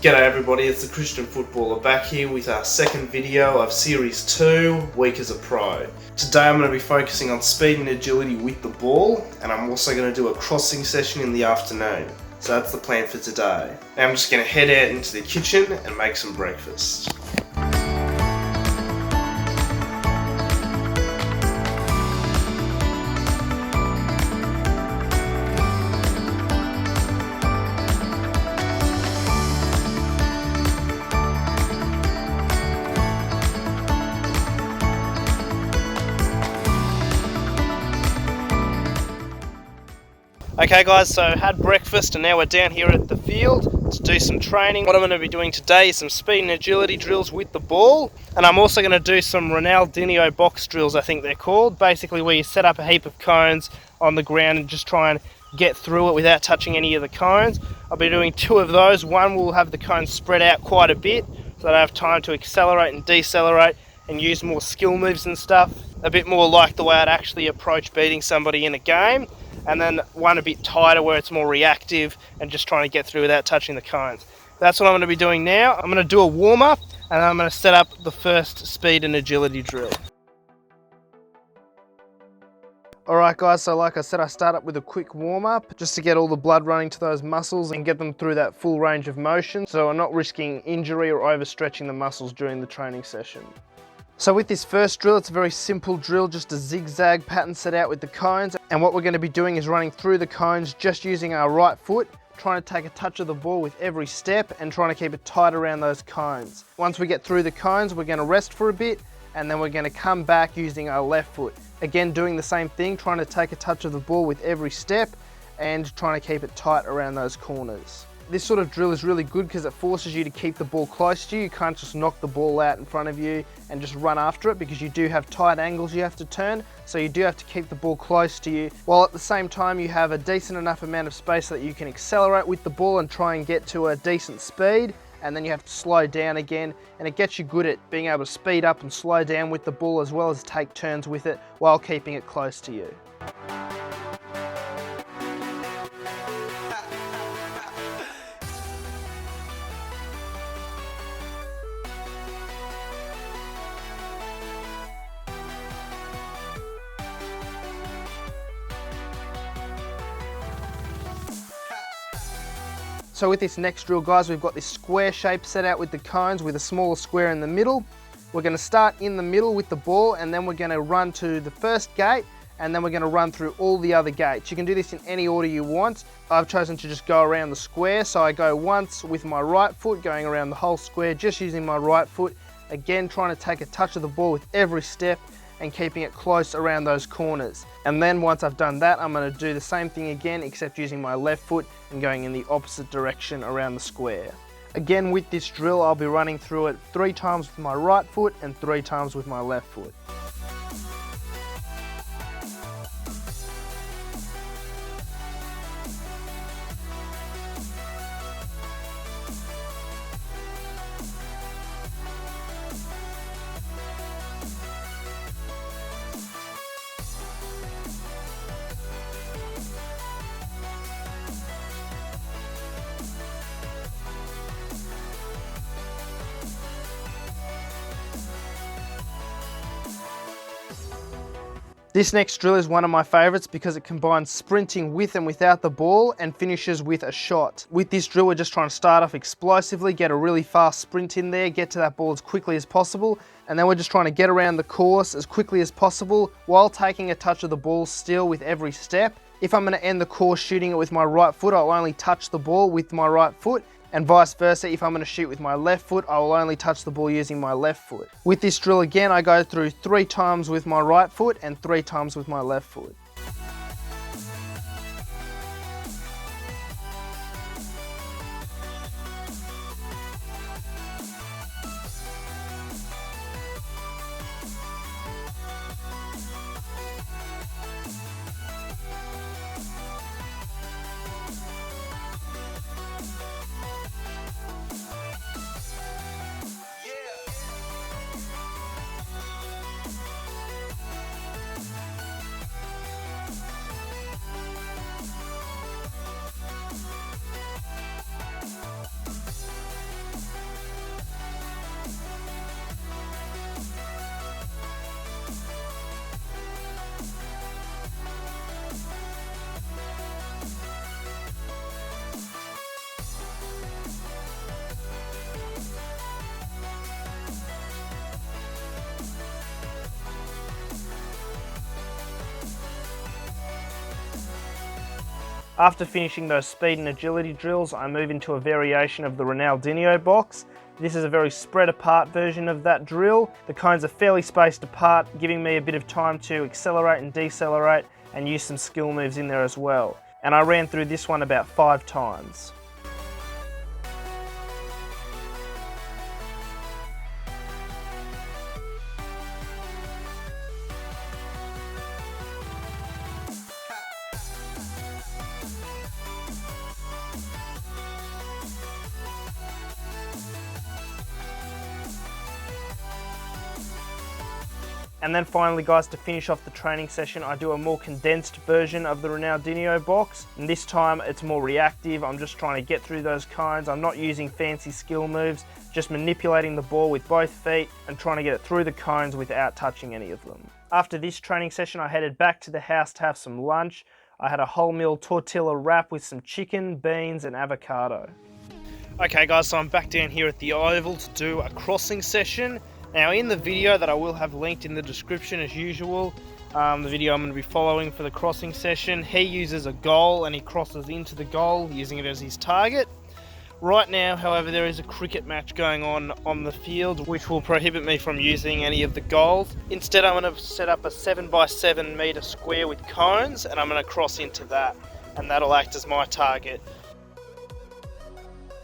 G'day everybody, it's the Christian Footballer back here with our second video of Series 2, Week as a Pro. Today I'm going to be focusing on speed and agility with the ball, and I'm also going to do a crossing session in the afternoon. So that's the plan for today. Now I'm just going to head out into the kitchen and make some breakfast. Okay guys, so had breakfast and now we're down here at the field to do some training. What I'm going to be doing today is some speed and agility drills with the ball, and I'm also going to do some Ronaldinho box drills, I think they're called. Basically where you set up a heap of cones on the ground and just try and get through it without touching any of the cones. I'll be doing 2 of those. One will have the cones spread out quite a bit so that I have time to accelerate and decelerate and use more skill moves and stuff. A bit more like the way I'd actually approach beating somebody in a game. And then one a bit tighter where it's more reactive and just trying to get through without touching the cones. That's what I'm going to be doing now. I'm going to do a warm-up and I'm going to set up the first speed and agility drill. Alright guys, so like I said, I start up with a quick warm-up just to get all the blood running to those muscles and get them through that full range of motion, so I'm not risking injury or overstretching the muscles during the training session. So with this first drill, it's a very simple drill, just a zigzag pattern set out with the cones. And what we're going to be doing is running through the cones just using our right foot, trying to take a touch of the ball with every step and trying to keep it tight around those cones. Once we get through the cones, we're going to rest for a bit and then we're going to come back using our left foot. Again, doing the same thing, trying to take a touch of the ball with every step and trying to keep it tight around those corners. This sort of drill is really good because it forces you to keep the ball close to you. You can't just knock the ball out in front of you and just run after it because you do have tight angles you have to turn. So you do have to keep the ball close to you, while at the same time you have a decent enough amount of space so that you can accelerate with the ball and try and get to a decent speed. And then you have to slow down again, and it gets you good at being able to speed up and slow down with the ball as well as take turns with it while keeping it close to you. So with this next drill guys, we've got this square shape set out with the cones with a smaller square in the middle. We're going to start in the middle with the ball and then we're going to run to the first gate and then we're going to run through all the other gates. You can do this in any order you want. I've chosen to just go around the square, so I go once with my right foot going around the whole square just using my right foot. Again, trying to take a touch of the ball with every step and keeping it close around those corners. And then once I've done that, I'm going to do the same thing again except using my left foot and going in the opposite direction around the square. Again, with this drill, I'll be running through it 3 times with my right foot and 3 times with my left foot. This next drill is one of my favorites because it combines sprinting with and without the ball and finishes with a shot. With this drill, we're just trying to start off explosively, get a really fast sprint in there, get to that ball as quickly as possible, and then we're just trying to get around the course as quickly as possible while taking a touch of the ball still with every step. If I'm going to end the course shooting it with my right foot, I'll only touch the ball with my right foot. And vice versa, if I'm going to shoot with my left foot, I will only touch the ball using my left foot. With this drill again, I go through 3 times with my right foot and 3 times with my left foot. After finishing those speed and agility drills, I move into a variation of the Ronaldinho box. This is a very spread apart version of that drill. The cones are fairly spaced apart, giving me a bit of time to accelerate and decelerate and use some skill moves in there as well. And I ran through this one about 5 times. And then finally guys, to finish off the training session, I do a more condensed version of the Ronaldinho box. And this time it's more reactive. I'm just trying to get through those cones. I'm not using fancy skill moves, just manipulating the ball with both feet and trying to get it through the cones without touching any of them. After this training session, I headed back to the house to have some lunch. I had a wholemeal tortilla wrap with some chicken, beans and avocado. Okay guys, so I'm back down here at the Oval to do a crossing session. Now in the video that I will have linked in the description as usual, the video I'm going to be following for the crossing session, he uses a goal and he crosses into the goal using it as his target. Right now, however, there is a cricket match going on the field which will prohibit me from using any of the goals. Instead, I'm going to set up a 7x7 metre square with cones and I'm going to cross into that, and that'll act as my target.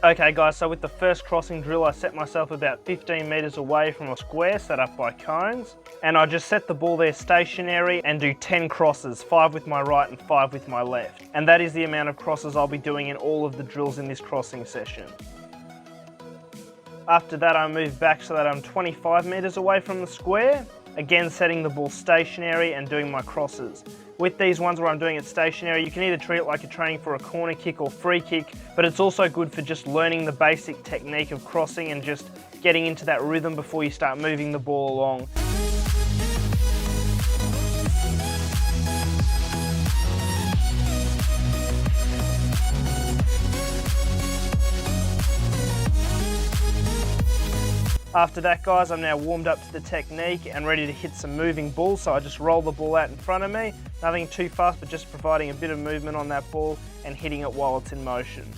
Okay guys, so with the first crossing drill I set myself about 15 metres away from a square set up by cones, and I just set the ball there stationary and do 10 crosses, 5 with my right and 5 with my left. And that is the amount of crosses I'll be doing in all of the drills in this crossing session. After that I move back so that I'm 25 metres away from the square, again setting the ball stationary and doing my crosses. With these ones where I'm doing it stationary, you can either treat it like you're training for a corner kick or free kick, but it's also good for just learning the basic technique of crossing and just getting into that rhythm before you start moving the ball along. After that guys, I'm now warmed up to the technique and ready to hit some moving balls, so I just roll the ball out in front of me, nothing too fast but just providing a bit of movement on that ball and hitting it while it's in motion.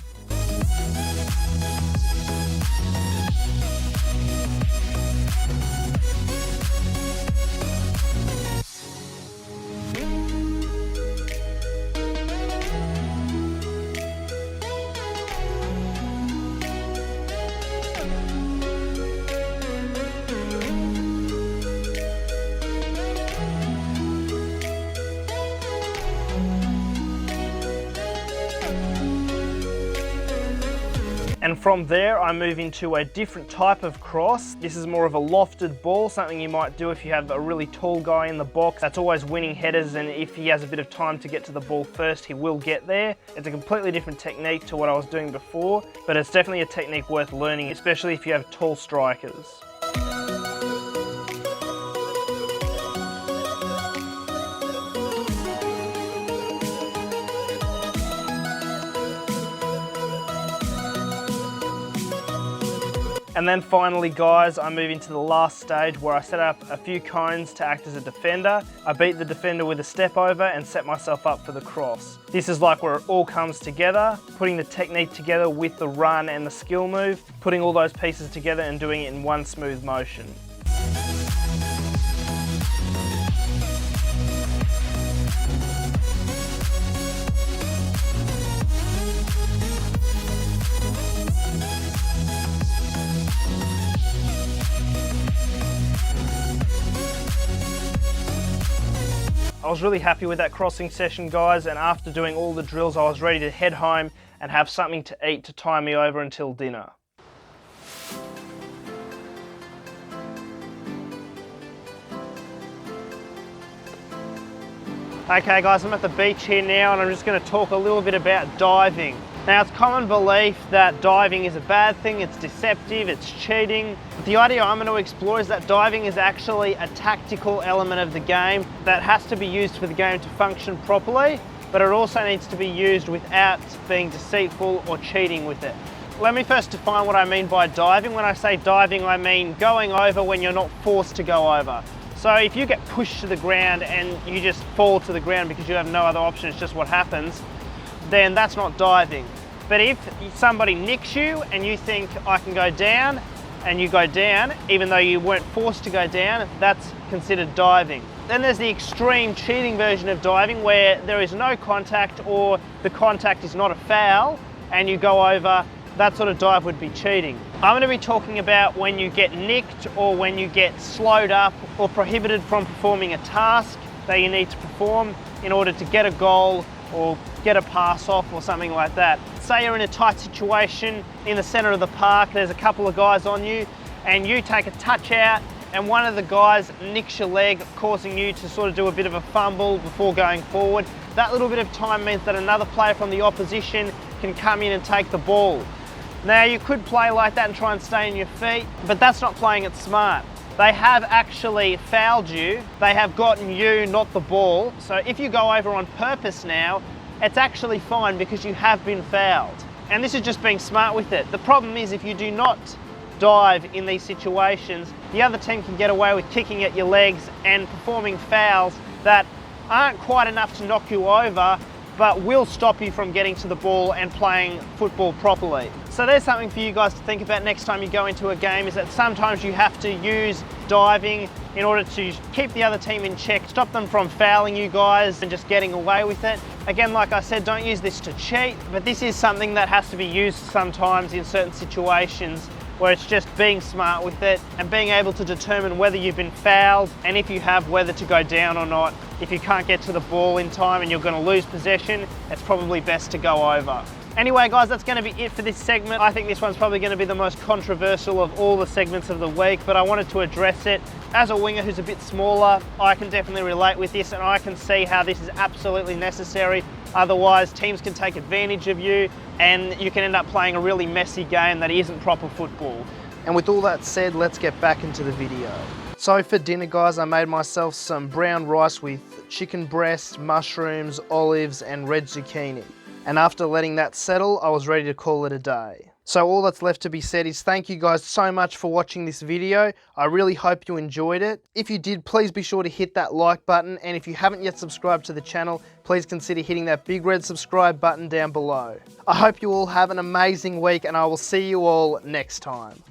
And from there I move into a different type of cross. This is more of a lofted ball, something you might do if you have a really tall guy in the box that's always winning headers, and if he has a bit of time to get to the ball first, he will get there. It's a completely different technique to what I was doing before, but it's definitely a technique worth learning, especially if you have tall strikers. And then finally guys, I move into the last stage where I set up a few cones to act as a defender. I beat the defender with a step over and set myself up for the cross. This is like where it all comes together, putting the technique together with the run and the skill move, putting all those pieces together and doing it in one smooth motion. I was really happy with that crossing session guys, and after doing all the drills I was ready to head home and have something to eat to tie me over until dinner. Okay guys, I'm at the beach here now and I'm just going to talk a little bit about diving. Now it's common belief that diving is a bad thing, it's deceptive, it's cheating. But the idea I'm going to explore is that diving is actually a tactical element of the game that has to be used for the game to function properly, but it also needs to be used without being deceitful or cheating with it. Let me first define what I mean by diving. When I say diving, I mean going over when you're not forced to go over. So if you get pushed to the ground and you just fall to the ground because you have no other option, it's just what happens, then that's not diving. But if somebody nicks you and you think I can go down, and you go down, even though you weren't forced to go down, that's considered diving. Then there's the extreme cheating version of diving where there is no contact or the contact is not a foul and you go over. That sort of dive would be cheating. I'm going to be talking about when you get nicked or when you get slowed up or prohibited from performing a task that you need to perform in order to get a goal or get a pass off or something like that. Say you're in a tight situation in the center of the park, there's a couple of guys on you and you take a touch out and one of the guys nicks your leg, causing you to sort of do a bit of a fumble before going forward. That little bit of time means that another player from the opposition can come in and take the ball. Now you could play like that and try and stay on your feet, but that's not playing it smart. They have actually fouled you. They have gotten you, not the ball. So if you go over on purpose now, it's actually fine because you have been fouled. And this is just being smart with it. The problem is if you do not dive in these situations, the other team can get away with kicking at your legs and performing fouls that aren't quite enough to knock you over, but will stop you from getting to the ball and playing football properly. So there's something for you guys to think about next time you go into a game, is that sometimes you have to use diving in order to keep the other team in check, stop them from fouling you guys and just getting away with it. Again, like I said, don't use this to cheat, but this is something that has to be used sometimes in certain situations where it's just being smart with it and being able to determine whether you've been fouled and if you have, whether to go down or not. If you can't get to the ball in time and you're going to lose possession, it's probably best to go over. Anyway guys, that's going to be it for this segment. I think this one's probably going to be the most controversial of all the segments of the week, but I wanted to address it. As a winger who's a bit smaller, I can definitely relate with this and I can see how this is absolutely necessary. Otherwise, teams can take advantage of you and you can end up playing a really messy game that isn't proper football. And with all that said, let's get back into the video. So for dinner guys, I made myself some brown rice with chicken breast, mushrooms, olives and red zucchini. And after letting that settle, I was ready to call it a day. So all that's left to be said is thank you guys so much for watching this video. I really hope you enjoyed it. If you did, please be sure to hit that like button. And if you haven't yet subscribed to the channel, please consider hitting that big red subscribe button down below. I hope you all have an amazing week and I will see you all next time.